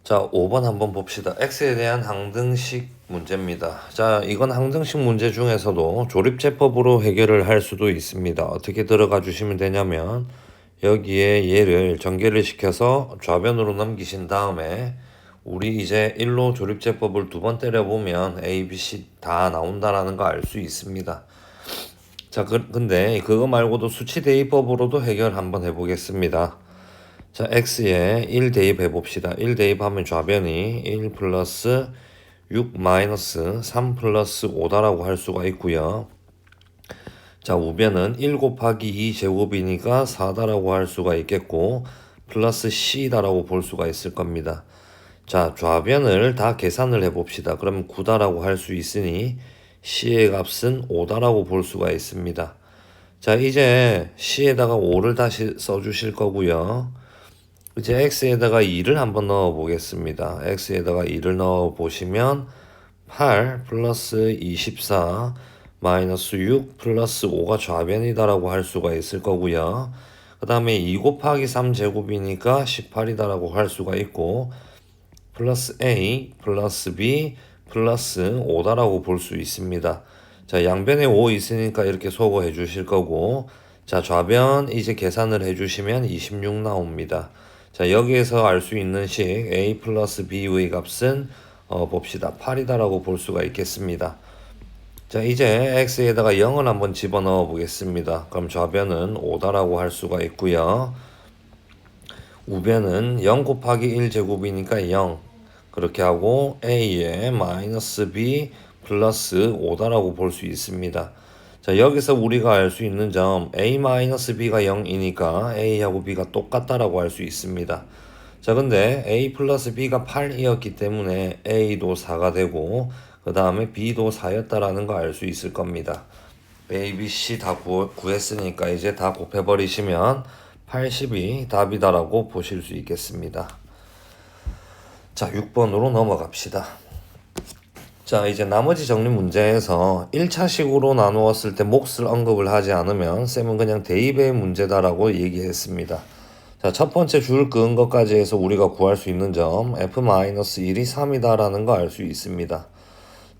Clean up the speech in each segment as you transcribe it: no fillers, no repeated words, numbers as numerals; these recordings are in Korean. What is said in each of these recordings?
자, 5번 한번 봅시다. x에 대한 항등식 문제입니다. 자, 이건 항등식 문제 중에서도 조립제법으로 해결을 할 수도 있습니다. 어떻게 들어가 주시면 되냐면 여기에 얘를 전개를 시켜서 좌변으로 넘기신 다음에 우리 이제 1로 조립제법을 두 번 때려보면 A, B, C 다 나온다라는 거 알 수 있습니다. 자, 근데 그거 말고도 수치 대입법으로도 해결 한번 해보겠습니다. 자, x에 1 대입해 봅시다. 1 대입하면 좌변이 1 플러스 6 마이너스 3 플러스 5다라고 할 수가 있고요. 자, 우변은 1 곱하기 2 제곱이니까 4다라고 할 수가 있겠고 플러스 c다라고 볼 수가 있을 겁니다. 자, 좌변을 다 계산을 해봅시다. 그러면 9다라고 할 수 있으니 c의 값은 5다라고 볼 수가 있습니다. 자, 이제 c에다가 5를 다시 써주실 거고요. 이제 x에다가 2를 한번 넣어 보겠습니다. x에다가 2를 넣어 보시면 8 플러스 24 마이너스 6 플러스 5가 좌변이다라고 할 수가 있을 거고요. 그 다음에 2 곱하기 3 제곱이니까 18이다라고 할 수가 있고 플러스 a 플러스 b 플러스 5다라고 볼 수 있습니다. 자, 양변에 5 있으니까 이렇게 소거해 주실 거고, 자, 좌변 이제 계산을 해 주시면 26 나옵니다. 자, 여기에서 알 수 있는 식 a 플러스 b의 값은 봅시다. 8이다라고 볼 수가 있겠습니다. 자, 이제 x에다가 0을 한번 집어넣어 보겠습니다. 그럼 좌변은 5다라고 할 수가 있고요. 우변은 0 곱하기 1 제곱이니까 0 그렇게 하고 a에 마이너스 b 플러스 5다라고 볼 수 있습니다. 자, 여기서 우리가 알 수 있는 점 a 마이너스 b가 0이니까 a하고 b가 똑같다라고 할 수 있습니다. 자, 근데 a 플러스 b가 8이었기 때문에 a도 4가 되고 그 다음에 b도 4였다라는 거 알 수 있을 겁니다. a, b, c 다 구했으니까 이제 다 곱해버리시면 80이 답이다라고 보실 수 있겠습니다. 자, 6번으로 넘어갑시다. 자, 이제 나머지 정리 문제에서 1차식으로 나누었을 때 몫을 언급을 하지 않으면 쌤은 그냥 대입의 문제다라고 얘기했습니다. 자, 첫 번째 줄 그은 것까지 해서 우리가 구할 수 있는 점 f-1이 3이다라는 거 알 수 있습니다.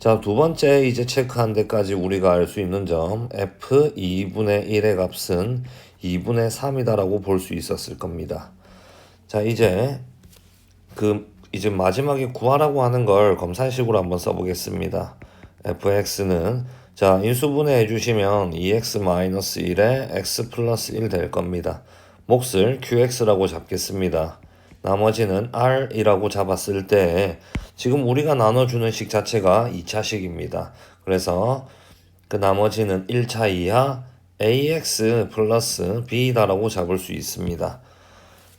자, 두 번째 이제 체크한 데까지 우리가 알 수 있는 점 f 2분의 1의 값은 2분의 3이다라고 볼 수 있었을 겁니다. 자, 이제 이제 마지막에 구하라고 하는 걸 검산식으로 한번 써보겠습니다. fx는 자, 인수분해 해주시면 2x-1에 x 플러스 1 될 겁니다. 몫을 qx라고 잡겠습니다. 나머지는 r이라고 잡았을 때 지금 우리가 나눠주는 식 자체가 2차식입니다. 그래서 그 나머지는 1차 이하 ax 플러스 b다라고 잡을 수 있습니다.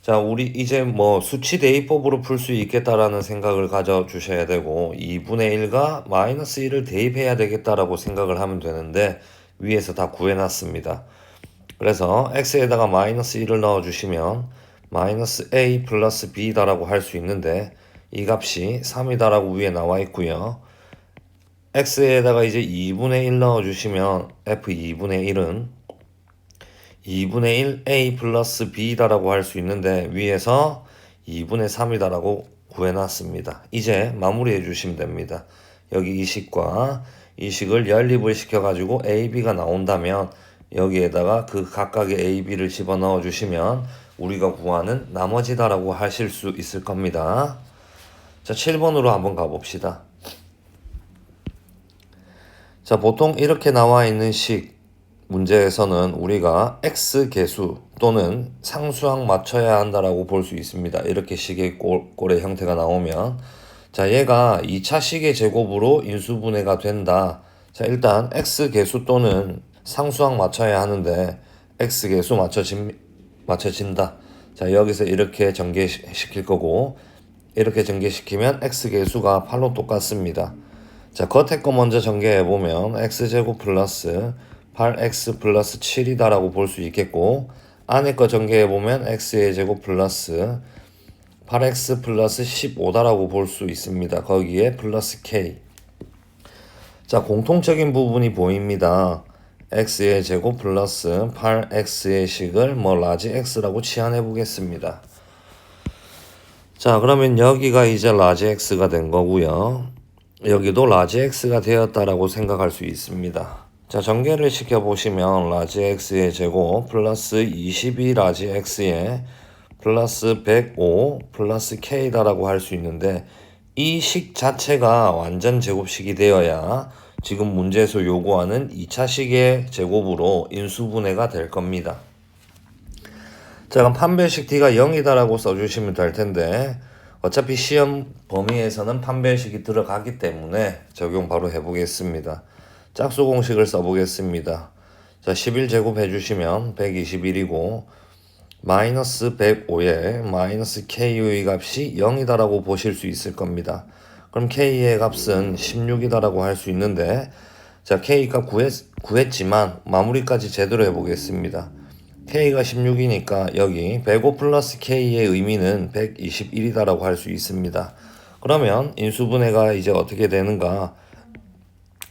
자, 우리 이제 뭐 수치 대입법으로 풀 수 있겠다라는 생각을 가져 주셔야 되고 2분의 1과 마이너스 1을 대입해야 되겠다라고 생각을 하면 되는데 위에서 다 구해놨습니다. 그래서 x에다가 마이너스 1을 넣어주시면 마이너스 a 플러스 b다라고 할 수 있는데 이 값이 3이다라고 위에 나와 있고요. x에다가 이제 2분의 1 넣어주시면 f 2분의 1은 2분의 1 a 플러스 b다라고 할 수 있는데 위에서 2분의 3이다라고 구해놨습니다. 이제 마무리해 주시면 됩니다. 여기 이 식과 이 식을 연립을 시켜가지고 a, b가 나온다면 여기에다가 그 각각의 a, b를 집어넣어 주시면 우리가 구하는 나머지다라고 하실 수 있을 겁니다. 자, 7번으로 한번 가봅시다. 자, 보통 이렇게 나와 있는 식 문제에서는 우리가 x 계수 또는 상수항 맞춰야 한다라고 볼 수 있습니다. 이렇게 식의 꼴의 형태가 나오면 자, 얘가 2차 식의 제곱으로 인수분해가 된다. 자, 일단 x 계수 또는 상수항 맞춰야 하는데 x 계수 맞춰진다. 자, 여기서 이렇게 전개시킬 거고 이렇게 전개시키면 x 계수가 8로 똑같습니다. 자, 겉에 거 먼저 전개해보면 x제곱 플러스 8x 플러스 7이다라고 볼 수 있겠고 안에 거 전개해보면 x의 제곱 플러스 8x 플러스 15다라고 볼 수 있습니다. 거기에 플러스 k. 자, 공통적인 부분이 보입니다. x의 제곱 플러스 8x의 식을 라지 x라고 치환해 보겠습니다. 자, 그러면 여기가 이제 라지 x가 된 거고요. 여기도 라지 x가 되었다라고 생각할 수 있습니다. 자, 전개를 시켜보시면 라지 x의 제곱 플러스 22 라지 x의 플러스 105 플러스 k다라고 할 수 있는데 이 식 자체가 완전 제곱식이 되어야 지금 문제에서 요구하는 2차식의 제곱으로 인수분해가 될 겁니다. 자, 그럼 판별식 D가 0이다라고 써주시면 될 텐데 어차피 시험 범위에서는 판별식이 들어가기 때문에 적용 바로 해보겠습니다. 짝수 공식을 써보겠습니다. 자, 11제곱 해주시면 121이고 마이너스 105에 마이너스 K의 값이 0이다라고 보실 수 있을 겁니다. 그럼 K의 값은 16이다라고 할 수 있는데 자, K 값 구했지만 마무리까지 제대로 해보겠습니다. K가 16이니까 여기 105 플러스 K의 의미는 121이다라고 할 수 있습니다. 그러면 인수분해가 이제 어떻게 되는가?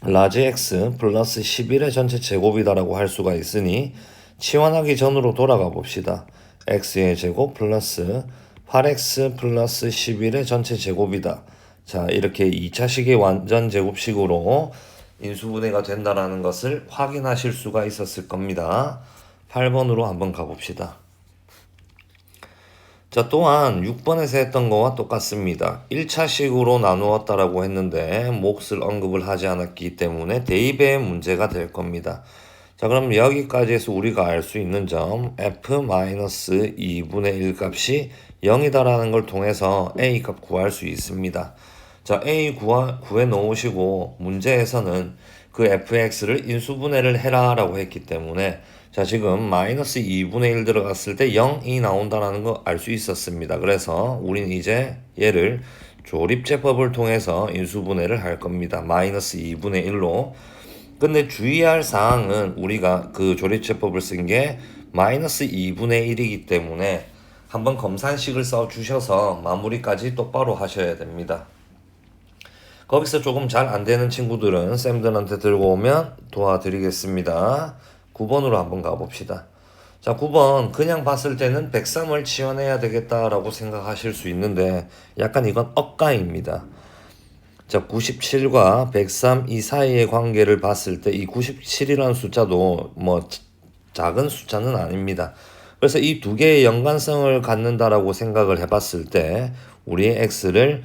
라지 x 플러스 11의 전체 제곱이다라고 할 수가 있으니 치환하기 전으로 돌아가 봅시다. x의 제곱 플러스 8x 플러스 11의 전체 제곱이다. 자, 이렇게 2차식의 완전 제곱식으로 인수분해가 된다라는 것을 확인하실 수가 있었을 겁니다. 8번으로 한번 가봅시다. 자, 또한 6번에서 했던 거와 똑같습니다. 1차식으로 나누었다라고 했는데 몫을 언급을 하지 않았기 때문에 대입의 문제가 될 겁니다. 자, 그럼 여기까지 해서 우리가 알 수 있는 점 f-2분의 1 값이 0이다라는 걸 통해서 a 값 구할 수 있습니다. 자, a 구해 놓으시고 문제에서는 그 fx를 인수분해를 해라 라고 했기 때문에 자, 지금 마이너스 2분의 1 들어갔을 때 0이 나온다는 거 알 수 있었습니다. 그래서 우리는 이제 얘를 조립제법을 통해서 인수분해를 할 겁니다. 마이너스 2분의 1로. 근데 주의할 사항은 우리가 그 조립제법을 쓴 게 마이너스 2분의 1이기 때문에 한번 검산식을 써주셔서 마무리까지 똑바로 하셔야 됩니다. 거기서 조금 잘 안 되는 친구들은 쌤들한테 들고 오면 도와드리겠습니다. 9번으로 한번 가봅시다. 자, 9번 그냥 봤을 때는 103을 지원해야 되겠다라고 생각하실 수 있는데 약간 이건 억가입니다. 자, 97과 103 이 사이의 관계를 봤을 때 이 97이라는 숫자도 뭐 작은 숫자는 아닙니다. 그래서 이 두 개의 연관성을 갖는다라고 생각을 해봤을 때 우리의 x를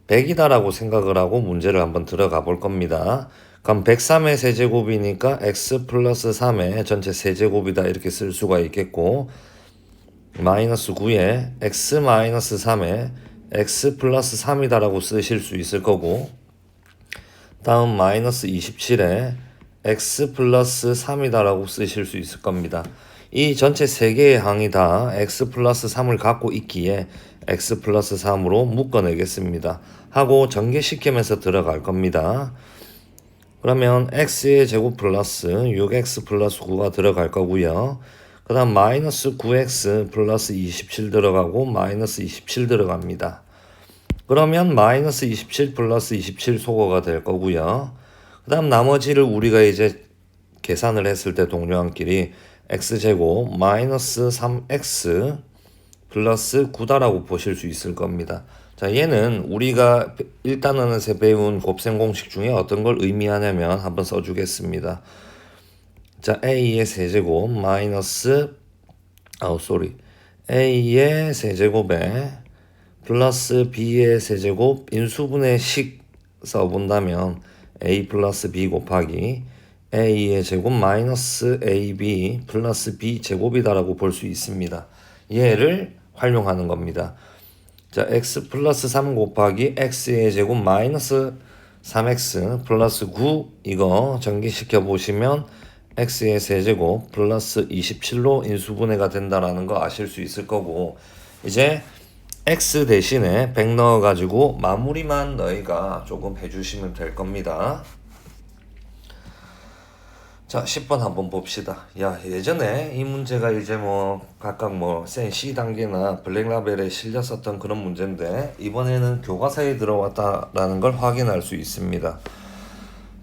100이다라고 생각을 하고 문제를 한번 들어가 볼 겁니다. 그럼 103의 세제곱이니까 x 플러스 3의 전체 세제곱이다 이렇게 쓸 수가 있겠고 마이너스 9에 x 마이너스 3에 x 플러스 3이다라고 쓰실 수 있을 거고 다음 마이너스 27에 x 플러스 3이다라고 쓰실 수 있을 겁니다. 이 전체 세 개의 항이 다 x 플러스 3을 갖고 있기에 x 플러스 3으로 묶어내겠습니다. 하고 전개시키면서 들어갈 겁니다. 그러면 x의 제곱 플러스 6x 플러스 9가 들어갈 거고요. 그 다음 마이너스 9x 플러스 27 들어가고 마이너스 27 들어갑니다. 그러면 마이너스 27 플러스 27 소거가 될 거고요. 그 다음 나머지를 우리가 이제 계산을 했을 때 동료한끼리 x제곱 마이너스 3x 플러스 9다라고 보실 수 있을 겁니다. 자, 얘는 우리가 1단원에서 배운 곱셈 공식 중에 어떤 걸 의미하냐면 한번 써주겠습니다. 자, a의 세제곱 마이너스 a의 세제곱에 플러스 b의 세제곱 인수분해 식 써본다면 a 플러스 b 곱하기 a의 제곱 마이너스 ab 플러스 b 제곱이다라고 볼 수 있습니다. 얘를 활용하는 겁니다. 자, x 플러스 3 곱하기 x의 제곱 마이너스 3x 플러스 9 이거 전개시켜 보시면 x의 세제곱 플러스 27로 인수분해가 된다라는 거 아실 수 있을 거고 이제 x 대신에 100 넣어가지고 마무리만 너희가 조금 해주시면 될 겁니다. 자, 10번 한번 봅시다. 야, 예전에 이 문제가 이제 뭐 각각 뭐 센 C 단계나 블랙라벨에 실렸었던 그런 문제인데 이번에는 교과서에 들어왔다라는 걸 확인할 수 있습니다.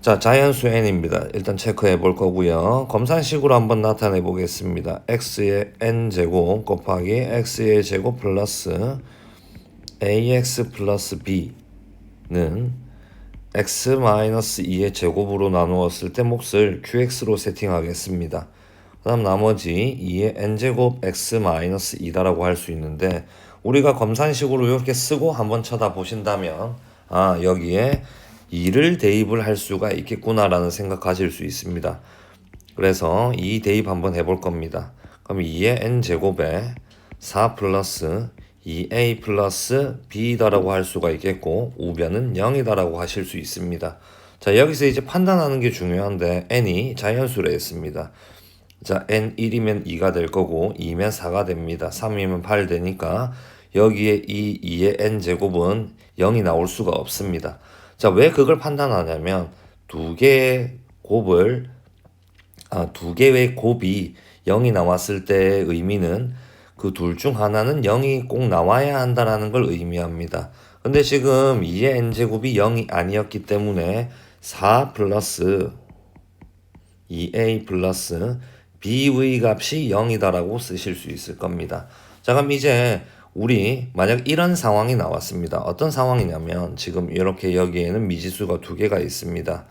자, 자연수 n입니다. 일단 체크해 볼 거고요. 검산식으로 한번 나타내 보겠습니다. x의 n제곱 곱하기 x의 제곱 플러스 ax 플러스 b는 x-2의 제곱으로 나누었을 때 몫을 qx로 세팅하겠습니다. 그 다음 나머지 2의 n제곱 x-2다라고 할 수 있는데 우리가 검산식으로 이렇게 쓰고 한번 쳐다보신다면 여기에 2를 대입을 할 수가 있겠구나라는 생각 가질 수 있습니다. 그래서 2 대입 한번 해볼 겁니다. 그럼 2의 n제곱에 4 플러스 2a 플러스 b다라고 할 수가 있겠고 우변은 0이다라고 하실 수 있습니다. 자, 여기서 이제 판단하는 게 중요한데 n이 자연수로 했습니다. 자, n 1이면 2가 될 거고 2면 4가 됩니다. 3이면 8 되니까 여기에 이 2의 n제곱은 0이 나올 수가 없습니다. 자, 왜 그걸 판단하냐면 두 개의 곱이 0이 나왔을 때의 의미는 그 둘 중 하나는 0이 꼭 나와야 한다라는 걸 의미합니다. 근데 지금 2의 n제곱이 0이 아니었기 때문에 4 플러스 2a 플러스 b의 값이 0이다라고 쓰실 수 있을 겁니다. 자, 그럼 이제 우리 만약 이런 상황이 나왔습니다. 어떤 상황이냐면 지금 이렇게 여기에는 미지수가 두 개가 있습니다.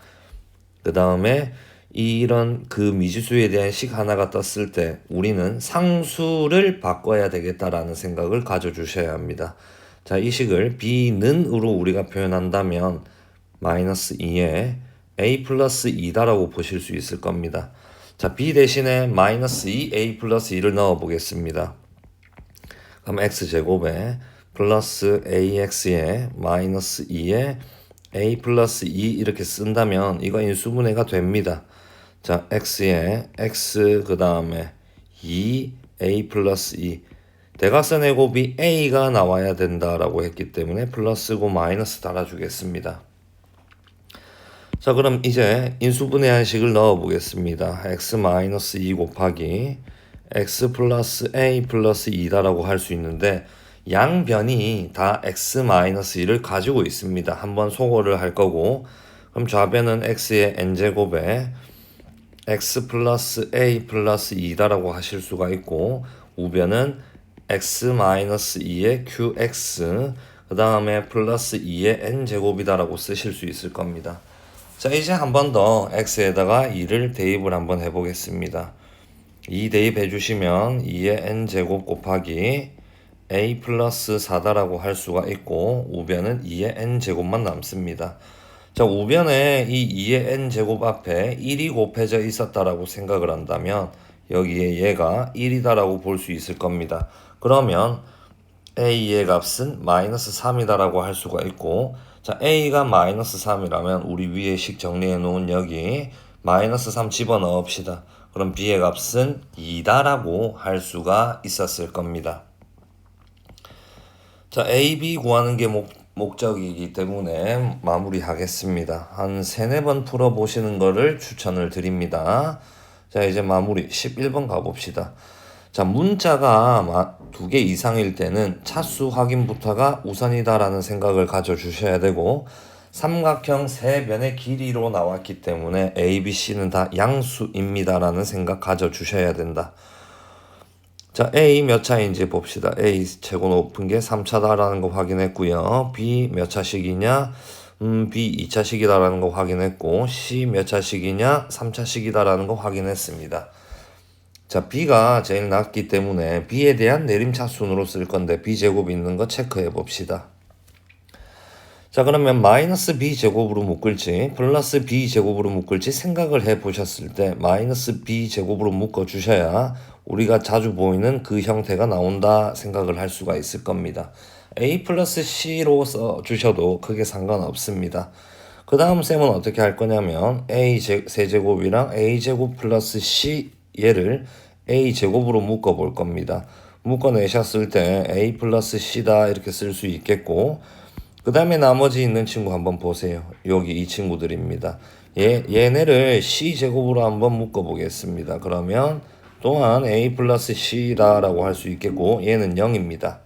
그 다음에 이런 그 미지수에 대한 식 하나가 떴을 때 우리는 상수를 바꿔야 되겠다라는 생각을 가져주셔야 합니다. 자, 이 식을 b는으로 우리가 표현한다면 마이너스 2에 a 플러스 2다라고 보실 수 있을 겁니다. 자, b 대신에 마이너스 2a 플러스 2를 넣어 보겠습니다. 그럼 x제곱에 플러스 ax에 마이너스 2에 a 플러스 2 이렇게 쓴다면 이거 인수분해가 됩니다. 자, x에 x 그 다음에 2a 플러스 2 대각선의 곱이 a가 나와야 된다라고 했기 때문에 플러스고 마이너스 달아주겠습니다. 자, 그럼 이제 인수분해한 식을 넣어 보겠습니다. x-2 곱하기 x 플러스 a 플러스 2다라고 할 수 있는데 양변이 다 x-1을 가지고 있습니다. 한번 소거를 할 거고 그럼 좌변은 x의 n제곱에 x 플러스 a 플러스 2다라고 하실 수가 있고 우변은 x-2의 qx 그 다음에 플러스 2의 n제곱이다라고 쓰실 수 있을 겁니다. 자, 이제 한 번 더 x에다가 2를 대입을 한번 해보겠습니다. 2 대입해 주시면 2의 n제곱 곱하기 a 플러스 4다라고 할 수가 있고 우변은 2의 n제곱만 남습니다. 자, 우변에 이 2의 n제곱 앞에 1이 곱해져 있었다라고 생각을 한다면 여기에 얘가 1이다라고 볼 수 있을 겁니다. 그러면 a의 값은 마이너스 3이다라고 할 수가 있고 자, a가 마이너스 3이라면 우리 위에 식 정리해 놓은 여기 마이너스 3 집어넣읍시다. 그럼 b의 값은 2다라고 할 수가 있었을 겁니다. 자, a, b 구하는 게 목적이기 때문에 마무리하겠습니다. 한 3-4번 풀어보시는 거를 추천을 드립니다. 자, 이제 마무리 11번 가봅시다. 자, 문자가 2개 이상일 때는 차수 확인부터가 우선이다라는 생각을 가져주셔야 되고 삼각형 세 변의 길이로 나왔기 때문에 A, B, C는 다 양수입니다라는 생각 가져주셔야 된다. 자, A 몇 차인지 봅시다. A 최고 높은 게 3차다라는 거 확인했고요. B 몇 차식이냐? B 2차식이다라는 거 확인했고 C 몇 차식이냐? 3차식이다라는 거 확인했습니다. 자, B가 제일 낮기 때문에 B에 대한 내림차순으로 쓸 건데 B제곱 있는 거 체크해 봅시다. 자, 그러면 마이너스 B제곱으로 묶을지 플러스 B제곱으로 묶을지 생각을 해 보셨을 때 마이너스 B제곱으로 묶어 주셔야 우리가 자주 보이는 그 형태가 나온다 생각을 할 수가 있을 겁니다. A 플러스 C로 써 주셔도 크게 상관없습니다. 그 다음 셈은 어떻게 할 거냐면 A 세제곱이랑 A제곱 플러스 C 얘를 A제곱으로 묶어 볼 겁니다. 묶어내셨을 때 A 플러스 C다 이렇게 쓸 수 있겠고 그 다음에 나머지 있는 친구 한번 보세요. 여기 이 친구들입니다. 얘네를 C제곱으로 한번 묶어 보겠습니다. 그러면 또한 A 플러스 C다라고 할 수 있겠고 얘는 0입니다.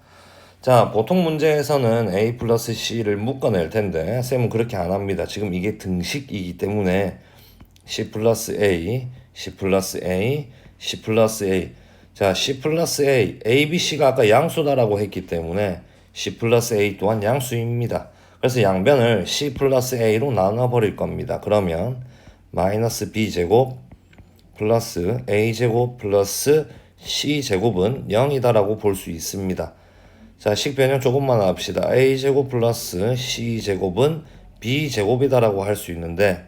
자, 보통 문제에서는 A 플러스 C를 묶어낼 텐데 쌤은 그렇게 안 합니다. 지금 이게 등식이기 때문에 C 플러스 A, C 플러스 A, C 플러스 A 자, C 플러스 A, A, B, C가 아까 양수다라고 했기 때문에 C 플러스 A 또한 양수입니다. 그래서 양변을 C 플러스 A로 나눠버릴 겁니다. 그러면 마이너스 B제곱 플러스 A제곱 플러스 C제곱은 0이다라고 볼 수 있습니다. 자, 식변형 조금만 합시다. A제곱 플러스 C제곱은 B제곱이다라고 할 수 있는데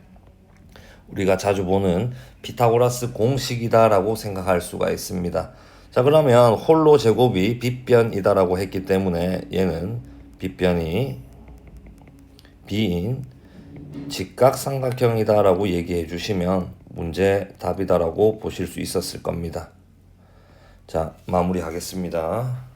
우리가 자주 보는 피타고라스 공식이다라고 생각할 수가 있습니다. 자, 그러면 홀로 제곱이 빗변이다라고 했기 때문에 얘는 빗변이 B인 직각삼각형이다라고 얘기해 주시면 문제 답이다라고 보실 수 있었을 겁니다. 자, 마무리하겠습니다.